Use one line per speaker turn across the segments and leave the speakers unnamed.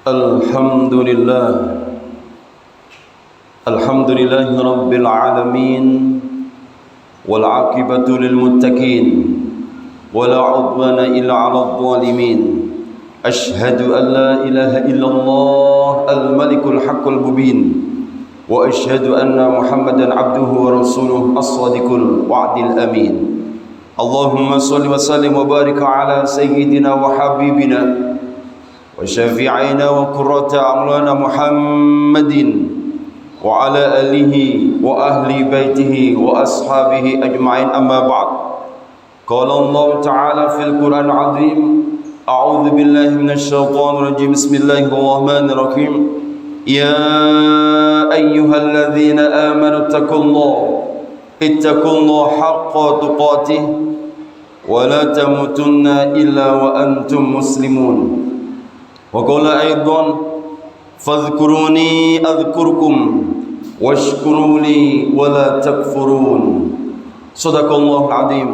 Alhamdulillah, alhamdulillahi rabbil alamin, wal aqibatu lil muttaqin, wala udwana illa 'alal zalimin. Ashhadu an la ilaha illallah al-malikul haqqul mubin, wa ashhadu anna Muhammadan abduhu wa rasuluhu as-sadiqul wa'dil amin. Allahumma shalli wa sallim wa barik ala sayyidina wa habibina wa syafi'ina wa qurrata a'malina Muhammadin wa ala alihi wa ahli baitihi wa ashabihi ajma'in, amma ba'd. Qala Allah ta'ala fil Qur'an 'azim, a'udzu billahi minasy syaithanir rajim, bismillahir rahim. Ya ayyuhalladzina amanu ittaqullaha haqqa tuqatih wa la tamutunna illa wa antum muslimun. Wa qala aidan fadhkuruni adhkurkum washkuruli wa la takfurun. Shadaqallahul azim.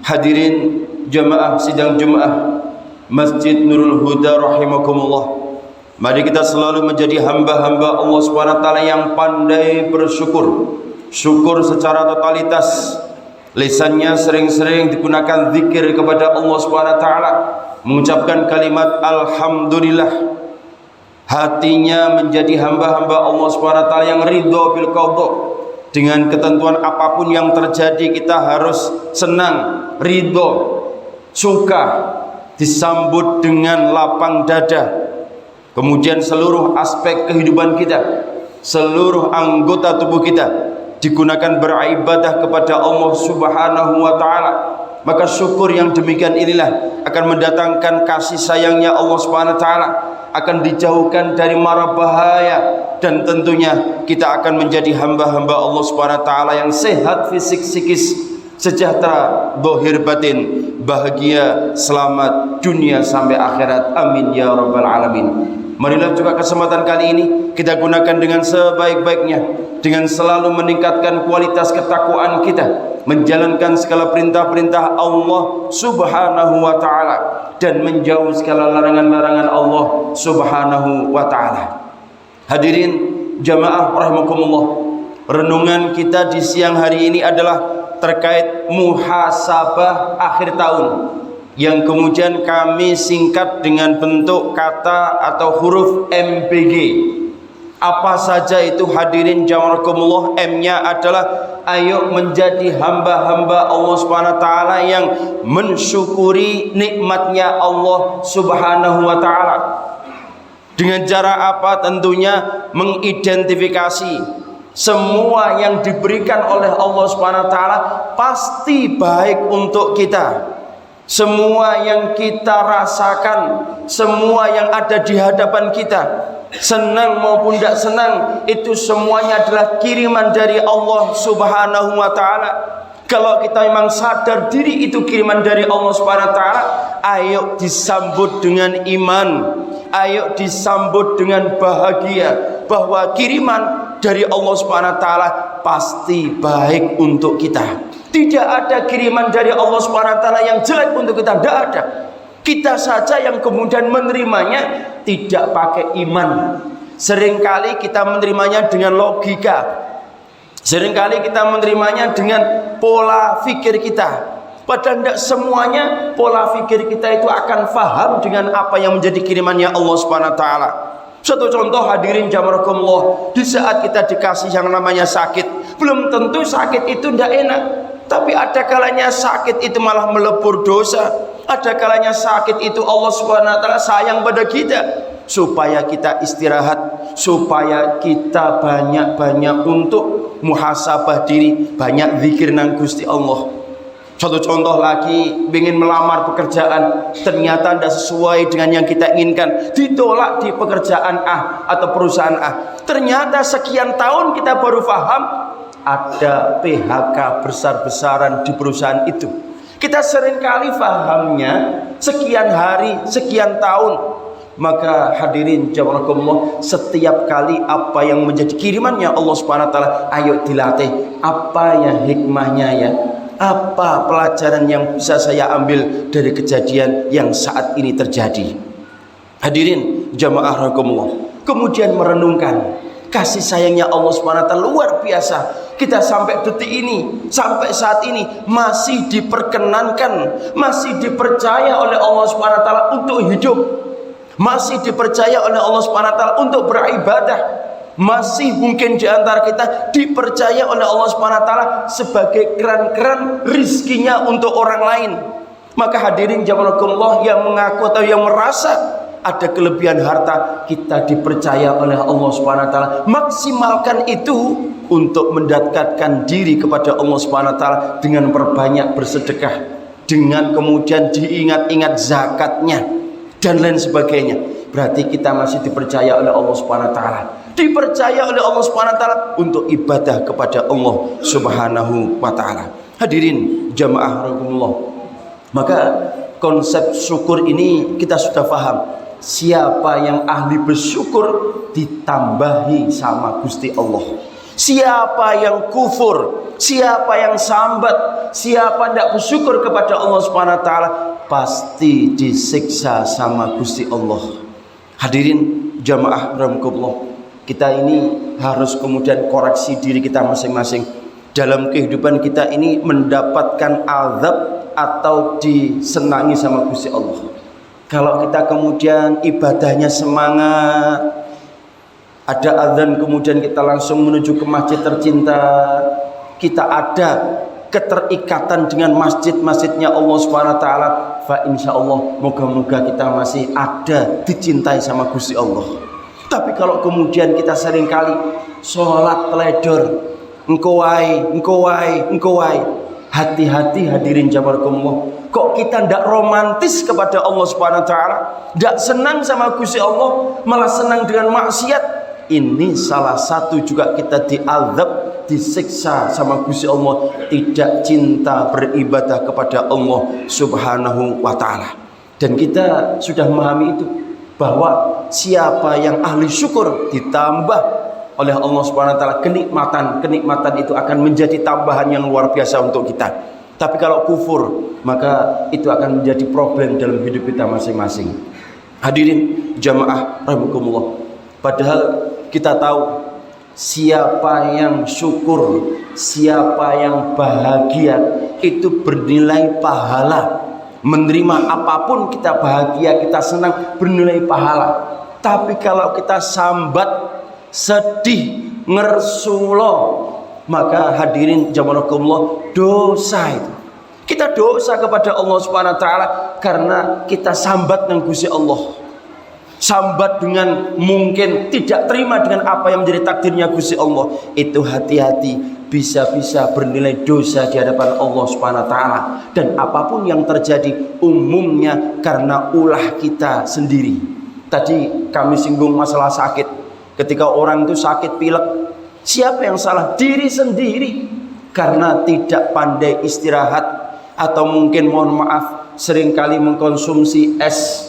Hadirin jamaah sidang Jumat Masjid Nurul Huda rahimakumullah. Mari kita selalu menjadi hamba-hamba Allah Subhanahu wa taala yang pandai bersyukur. Syukur secara totalitas. Lisannya sering-sering digunakan zikir kepada Allah Subhanahu wa taala, mengucapkan kalimat alhamdulillah. Hatinya menjadi hamba-hamba Allah Subhanahu wa taala yang ridha bil qadha. Dengan ketentuan apapun yang terjadi, kita harus senang, ridha, suka, disambut dengan lapang dada. Kemudian seluruh aspek kehidupan kita, seluruh anggota tubuh kita digunakan beribadah kepada Allah Subhanahu wa taala. Maka syukur yang demikian inilah akan mendatangkan kasih sayangnya Allah Subhanahu wa taala, akan dijauhkan dari mara bahaya, dan tentunya kita akan menjadi hamba-hamba Allah Subhanahu wa taala yang sehat fisik psikis, sejahtera zahir batin, bahagia selamat dunia sampai akhirat, amin ya rabbal alamin. Marilah juga kesempatan kali ini kita gunakan dengan sebaik-baiknya, dengan selalu meningkatkan kualitas ketakwaan kita, menjalankan segala perintah-perintah Allah Subhanahu wa taala dan menjauh segala larangan-larangan Allah Subhanahu wa taala. Hadirin jamaah rahimakumullah, renungan kita di siang hari ini adalah terkait muhasabah akhir tahun, yang kemudian kami singkat dengan bentuk kata atau huruf MBG. Apa saja itu hadirin jamaah? M-nya adalah ayo menjadi hamba-hamba Allah Subhanahu wa taala yang mensyukuri nikmatnya Allah Subhanahu wa taala. Dengan cara apa? Tentunya mengidentifikasi semua yang diberikan oleh Allah Subhanahu wa taala pasti baik untuk kita. Semua yang kita rasakan, semua yang ada di hadapan kita, senang maupun tidak senang, itu semuanya adalah kiriman dari Allah Subhanahu wa taala. Kalau kita memang sadar diri itu kiriman dari Allah Subhanahu wa taala, ayo disambut dengan iman, ayo disambut dengan bahagia bahwa kiriman dari Allah Subhanahu wa taala pasti baik untuk kita. Tidak ada kiriman dari Allah Subhanahu wa taala yang jelek untuk kita, tidak ada. Kita saja yang kemudian menerimanya tidak pakai iman. Seringkali kita menerimanya dengan logika, seringkali kita menerimanya dengan pola fikir kita. Padahal tidak semuanya pola fikir kita itu akan faham dengan apa yang menjadi kirimannya Allah Subhanahu wa taala. Satu contoh hadirin jamaah, di saat kita dikasih yang namanya sakit, belum tentu sakit itu tidak enak. Tapi ada kalanya sakit itu malah melebur dosa. Ada kalanya sakit itu Allah Subhanahu wa taala sayang pada kita, supaya kita istirahat, supaya kita banyak-banyak untuk muhasabah diri, banyak zikir nang Gusti Allah. Satu contoh lagi, ingin melamar pekerjaan, ternyata tidak sesuai dengan yang kita inginkan, ditolak di pekerjaan A atau perusahaan A. Ternyata sekian tahun kita baru paham ada PHK besar-besaran di perusahaan itu. Kita seringkali pahamnya sekian hari, sekian tahun. Maka hadirin jazakumullah, setiap kali apa yang menjadi kirimannya Allah Subhanahu wa taala, ayo dilatih. Apa ya hikmahnya ya? Apa pelajaran yang bisa saya ambil dari kejadian yang saat ini terjadi? Hadirin jamaah rahimakumullah. Kemudian merenungkan kasih sayangnya Allah SWT luar biasa. Kita sampai detik ini, sampai saat ini masih diperkenankan, masih dipercaya oleh Allah SWT untuk hidup, masih dipercaya oleh Allah SWT untuk beribadah. Masih mungkin di antara kita dipercaya oleh Allah SWT sebagai keran-keran rizkinya untuk orang lain. Maka hadirin jamaah yang mengaku atau yang merasa ada kelebihan harta, kita dipercaya oleh Allah SWT, maksimalkan itu untuk mendekatkan diri kepada Allah SWT dengan perbanyak bersedekah, dengan kemudian diingat-ingat zakatnya dan lain sebagainya. Berarti kita masih dipercaya oleh Allah SWT, dipercaya oleh Allah SWT untuk ibadah kepada Allah Subhanahu wa taala. Hadirin jamaah rahimakumullah. Maka konsep syukur ini kita sudah paham. Siapa yang ahli bersyukur ditambahi sama Gusti Allah. Siapa yang kufur, siapa yang sambat, siapa tidak bersyukur kepada Allah Subhanahu wa taala pasti disiksa sama Gusti Allah. Hadirin jamaah rahimakumullah. Kita ini harus kemudian koreksi diri kita masing-masing. Dalam kehidupan kita ini mendapatkan azab atau disenangi sama Gusti Allah. Kalau kita kemudian ibadahnya semangat, ada azan kemudian kita langsung menuju ke masjid tercinta, kita ada keterikatan dengan masjid-masjidnya Allah Subhanahu wa taala, fa insyaallah moga-moga kita masih ada dicintai sama Gusti Allah. Tapi kalau kemudian kita seringkali sholat teledor, engkau wae, hati-hati hadirin jamaah. Kok kita tidak romantis kepada Allah Subhanahu wa taala, tidak senang sama Gusti Allah, malah senang dengan maksiat. Ini salah satu juga kita diazab, disiksa sama Gusti Allah, tidak cinta beribadah kepada Allah Subhanahu wa taala. Dan kita sudah memahami itu, bahwa siapa yang ahli syukur ditambah oleh Allah Subhanahu wa taala kenikmatan itu akan menjadi tambahan yang luar biasa untuk kita. Tapi kalau kufur, maka itu akan menjadi problem dalam hidup kita masing-masing. Hadirin jamaah rahimakumullah. Padahal kita tahu siapa yang syukur, siapa yang bahagia itu bernilai pahala. Menerima apapun kita bahagia, kita senang, bernilai pahala. Tapi kalau kita sambat, sedih, ngersulo, maka hadirin jazakumullah, dosa itu. Kita dosa kepada Allah Subhanahu wa taala karena kita sambat dengan Gusti Allah. Sambat dengan mungkin tidak terima dengan apa yang menjadi takdirnya Gusti Allah. Itu hati-hati, bisa-bisa bernilai dosa di hadapan Allah Subhanahu wa taala. Dan apapun yang terjadi umumnya karena ulah kita sendiri. Tadi kami singgung masalah sakit. Ketika orang itu sakit pilek, siapa yang salah? Diri sendiri, karena tidak pandai istirahat, atau mungkin mohon maaf seringkali mengkonsumsi es,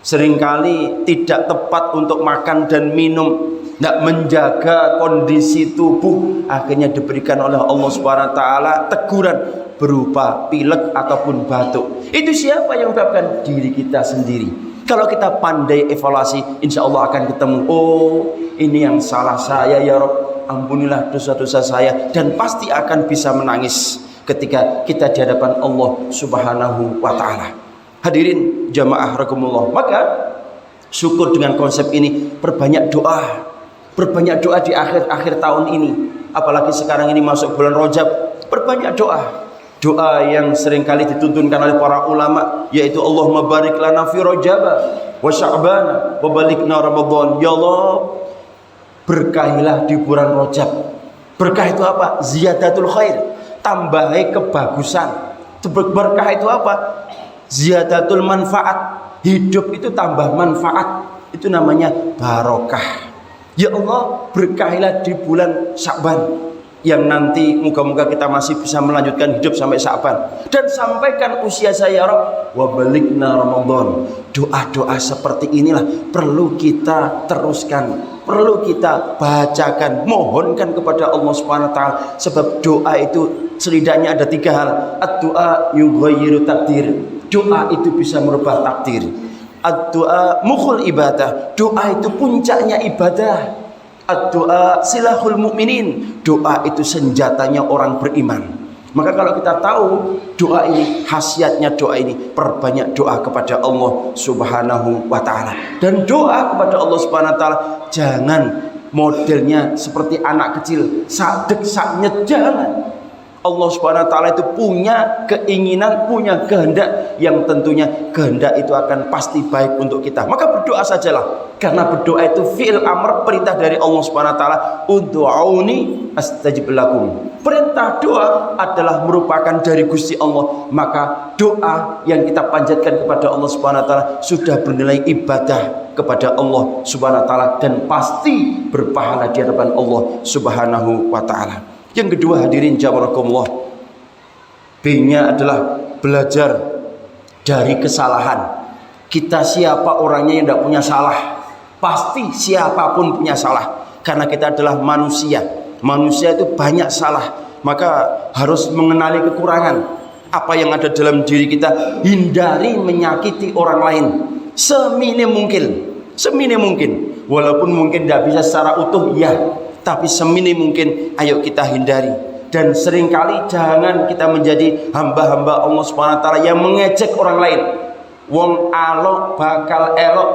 seringkali tidak tepat untuk makan dan minum, tidak menjaga kondisi tubuh, akhirnya diberikan oleh Allah Subhanahu wa taala teguran berupa pilek ataupun batuk. Itu siapa yang menyebabkan? Diri kita sendiri. Kalau kita pandai evaluasi, insya Allah akan ketemu, oh ini yang salah saya ya Rabb, ampunilah dosa-dosa saya. Dan pasti akan bisa menangis ketika kita di hadapan Allah Subhanahu wa taala. Hadirin jamaah rahimakumullah. Maka syukur dengan konsep ini, perbanyak doa. Perbanyak doa di akhir-akhir tahun ini. Apalagi sekarang ini masuk bulan Rajab, perbanyak doa. Doa yang seringkali dituntunkan oleh para ulama, yaitu Allahumma barik lana fi Rajab wa Sya'ban wa balikna Ramadan. Ya Allah, berkahilah di bulan Rajab. Berkah itu apa? Ziyadatul khair, tambahi kebagusan. Berkah itu apa? Ziyadatul manfaat, hidup itu tambah manfaat, itu namanya barokah. Ya Allah, berkahilah di bulan Sya'ban, yang nanti moga-moga kita masih bisa melanjutkan hidup sampai Sya'ban, dan sampaikan usia saya ya Rabb wa balikna Ramadan. Doa-doa seperti inilah perlu kita teruskan, perlu kita bacakan, mohonkan kepada Allah Subhanahu wa taala, sebab doa itu setidaknya ada 3 hal. Ad-du'a yughayyiru takdir. Doa itu bisa merubah takdir. Ad-du'a mukhul ibadah. Doa itu puncaknya ibadah. Ad-du'a silahul mu'minin. Doa itu senjatanya orang beriman. Maka kalau kita tahu doa ini, khasiatnya doa ini, perbanyak doa kepada Allah Subhanahu wa ta'ala. Dan doa kepada Allah Subhanahu wa ta'ala jangan modelnya seperti anak kecil, sak dek sak nyet, jangan. Allah Subhanahu wa ta'ala itu punya keinginan, punya kehendak yang tentunya kehendak itu akan pasti baik untuk kita. Maka berdoa sajalah, karena berdoa itu fi'il amr, perintah dari Allah Subhanahu wa ta'ala, ud'uuni astajib lakum. Perintah doa adalah merupakan dari Gusti Allah. Maka doa yang kita panjatkan kepada Allah Subhanahu wa ta'ala sudah bernilai ibadah kepada Allah Subhanahu wa ta'ala dan pasti berpahala di hadapan Allah Subhanahu wa ta'ala. Yang kedua, hadirin jamaah, B-nya adalah belajar dari kesalahan. Kita siapa orangnya yang tidak punya salah? Pasti siapapun punya salah, karena kita adalah manusia. Manusia itu banyak salah, maka harus mengenali kekurangan apa yang ada dalam diri kita. Hindari menyakiti orang lain seminim mungkin, seminim mungkin. Walaupun mungkin tidak bisa secara utuh, ya, tapi seminim mungkin ayo kita hindari. Dan seringkali jangan kita menjadi hamba-hamba Allah Subhanahu wa ta'ala yang mengejek orang lain. Wong alok bakal elok,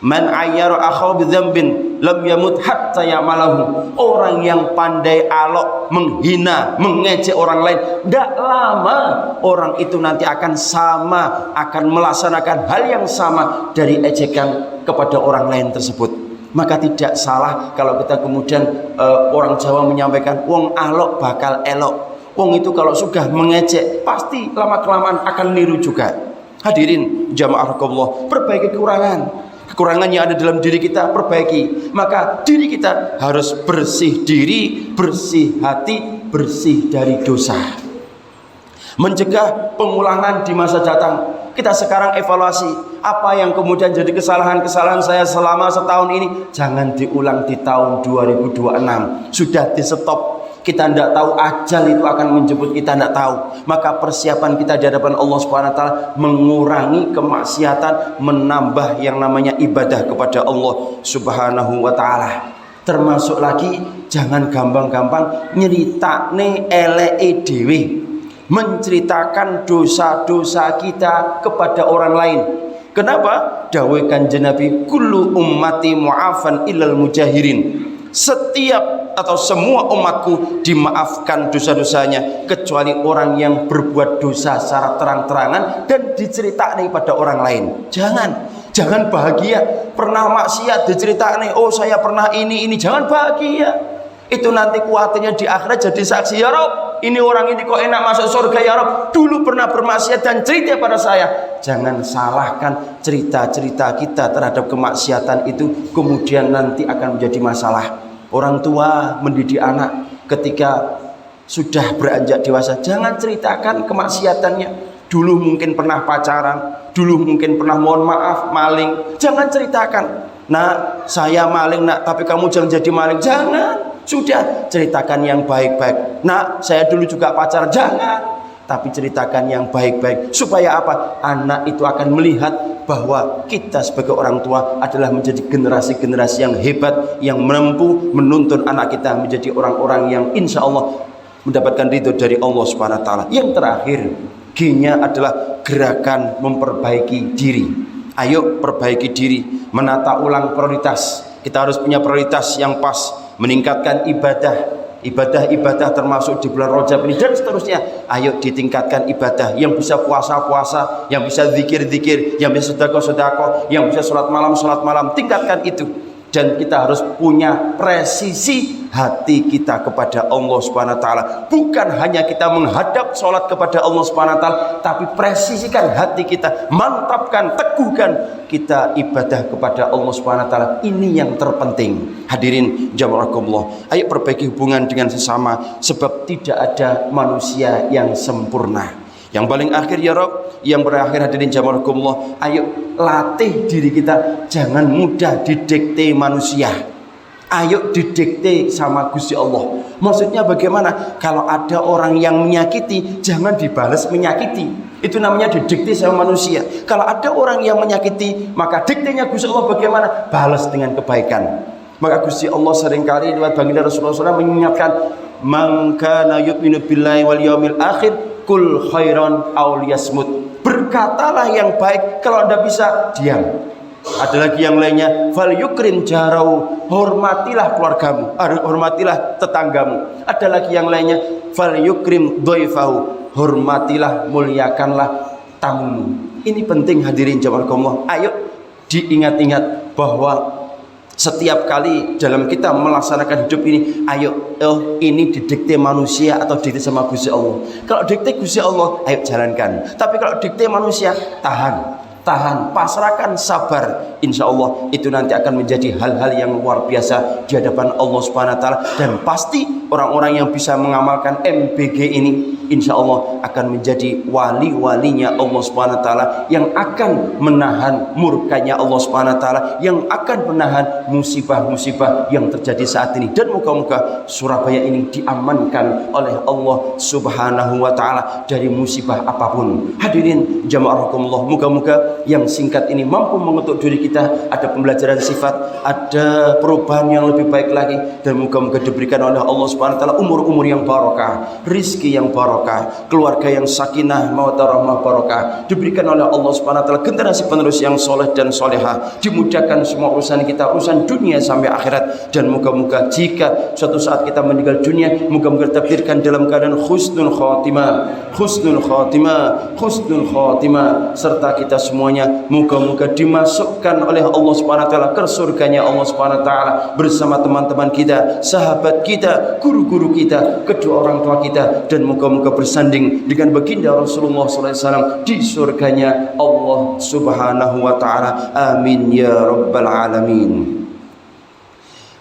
man ayyara akhaw bidzambin lam yamut hatta ya'malahu. Orang yang pandai alok, menghina, mengejek orang lain, tidak lama orang itu nanti akan sama, akan melaksanakan hal yang sama dari ejekan kepada orang lain tersebut. Maka tidak salah kalau kita kemudian orang Jawa menyampaikan wong alok bakal elok. Wong itu kalau sudah mengejek pasti lama-kelamaan akan niru juga. Hadirin jamaah Allah, perbaiki kekurangan yang ada dalam diri kita, perbaiki. Maka diri kita harus bersih diri, bersih hati, bersih dari dosa. Mencegah pengulangan di masa datang. Kita sekarang evaluasi apa yang kemudian jadi kesalahan-kesalahan saya selama setahun ini, jangan diulang di tahun 2026. Sudah di stop. Kita tidak tahu ajal itu akan menjemput kita, tidak tahu. Maka persiapan kita di hadapan Allah Subhanahu wa ta'ala mengurangi kemaksiatan, menambah yang namanya ibadah kepada Allah Subhanahu wa ta'ala. Termasuk lagi jangan gampang-gampang nyeritakne eleke dhewe, menceritakan dosa-dosa kita kepada orang lain. Kenapa? Dawuh Kanjeng Nabi, kullu ummati mu'afan illal mujahirin. Setiap atau semua umatku dimaafkan dosa-dosanya kecuali orang yang berbuat dosa secara terang-terangan dan diceritakan pada orang lain. Jangan bahagia pernah maksiat diceritakan, oh saya pernah ini, jangan bahagia. Itu nanti kuatirnya di akhirat jadi saksi, ya Rob, ini orang ini kok enak masuk surga, ya Rob, dulu pernah bermaksiat dan cerita pada saya. Jangan salahkan cerita-cerita kita terhadap kemaksiatan itu kemudian nanti akan menjadi masalah. Orang tua mendidik anak ketika sudah beranjak dewasa, jangan ceritakan kemaksiatannya. Dulu mungkin pernah pacaran, dulu mungkin pernah mohon maaf maling, jangan ceritakan. Nah, saya maling nak, tapi kamu jangan jadi maling, jangan. Sudah, ceritakan yang baik-baik. Nah, saya dulu juga pacaran, jangan. Tapi ceritakan yang baik-baik. Supaya apa? Anak itu akan melihat bahwa kita sebagai orang tua adalah menjadi generasi-generasi yang hebat, yang mampu menuntun anak kita menjadi orang-orang yang insya Allah mendapatkan ridho dari Allah Subhanahu wa ta'ala. Yang terakhir, G-nya adalah gerakan memperbaiki diri. Ayo perbaiki diri, menata ulang prioritas. Kita harus punya prioritas yang pas, meningkatkan ibadah termasuk di bulan Rajab ini dan seterusnya. Ayo ditingkatkan ibadah, yang bisa puasa, yang bisa zikir, yang bisa sedekah, yang bisa sholat malam, tingkatkan itu. Dan kita harus punya presisi hati kita kepada Allah Subhanahu wa ta'ala. Bukan hanya kita menghadap sholat kepada Allah Subhanahu wa ta'ala, tapi presisikan hati kita, mantapkan, teguhkan kita ibadah kepada Allah Subhanahu wa ta'ala. Ini yang terpenting. Hadirin jamaah Allah, ayo perbaiki hubungan dengan sesama, sebab tidak ada manusia yang sempurna. Yang paling akhir ya Rob, yang berakhir hadirin jamaah Allah, ayo latih diri kita, jangan mudah didikte manusia. Ayo didikte sama Gusti Allah. Maksudnya bagaimana? Kalau ada orang yang menyakiti, jangan dibalas menyakiti. Itu namanya didikte sama manusia. Kalau ada orang yang menyakiti, maka diktenya Gusti Allah bagaimana? Balas dengan kebaikan. Maka Gusti Allah seringkali lewat baginda Rasulullah SAW mengingatkan, "Man kana yu'minu billahi wal yawmil akhir, kul khairan aw liyasmut." Berkatalah yang baik, kalau Anda bisa diam. Ada lagi yang lainnya, fal yukrim jarau, hormatilah keluargamu, hormatilah tetanggamu. Ada lagi yang lainnya, fal yukrim dhaifahu, hormatilah, muliakanlah tamumu. Ini penting hadirin jamaah Allah. Ayo diingat-ingat bahwa setiap kali dalam kita melaksanakan hidup ini, ayo ini didikte manusia atau didikte sama Gusti Allah. Kalau dikte Gusti Allah, ayo jalankan. Tapi kalau dikte manusia, tahan, pasrahkan, sabar. Insya Allah itu nanti akan menjadi hal-hal yang luar biasa di hadapan Allah Subhanahu wa taala, dan pasti orang-orang yang bisa mengamalkan MBG ini insya Allah akan menjadi wali-walinya Allah Subhanahu wa taala, yang akan menahan murkanya Allah Subhanahu wa taala, yang akan menahan musibah-musibah yang terjadi saat ini. Dan moga-moga Surabaya ini diamankan oleh Allah Subhanahu wa taala dari musibah apapun. Hadirin jamaah rahimakumullah, moga-moga yang singkat ini mampu mengutuk diri kita, ada pembelajaran sifat, ada perubahan yang lebih baik lagi, dan moga-moga diberikan oleh Allah Subhanahu wa taala umur-umur yang barokah, rizki yang barokah, keluarga yang sakinah mawaddah rahmah barokah, diberikan oleh Allah Subhanahu wa taala generasi penerus yang soleh dan solehah, dimudahkan semua urusan kita, urusan dunia sampai akhirat. Dan moga-moga jika suatu saat kita meninggal dunia, moga-moga ditakdirkan dalam keadaan husnul khotimah, serta kita semuanya moga-moga dimasukkan oleh Allah Subhanahu wa taala ke surganya Allah Subhanahu wa taala bersama teman-teman kita, sahabat kita, guru-guru kita, kedua orang tua kita, dan moga-moga bersanding dengan baginda Rasulullah SAW di surganya Allah Subhanahu wa taala. Amin ya rabbal alamin.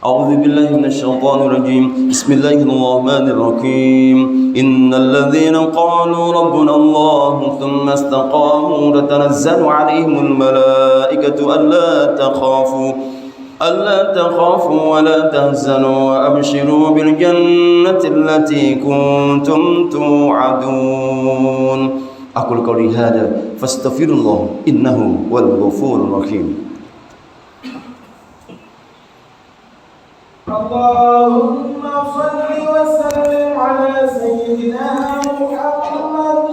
أعوذ بالله من الشيطان الرجيم بسم الله الرحمن الرحيم إن الذين قالوا ربنا الله ثم استقاموا تتنزل عليهم الملائكة ألا تخافوا ولا تحزنوا وأبشروا بالجنة التي كنتم توعدون أقول قولي هذا فاستغفر الله إنه هو الغفور الرحيم.
اللهم صل وسلم على سيدنا محمد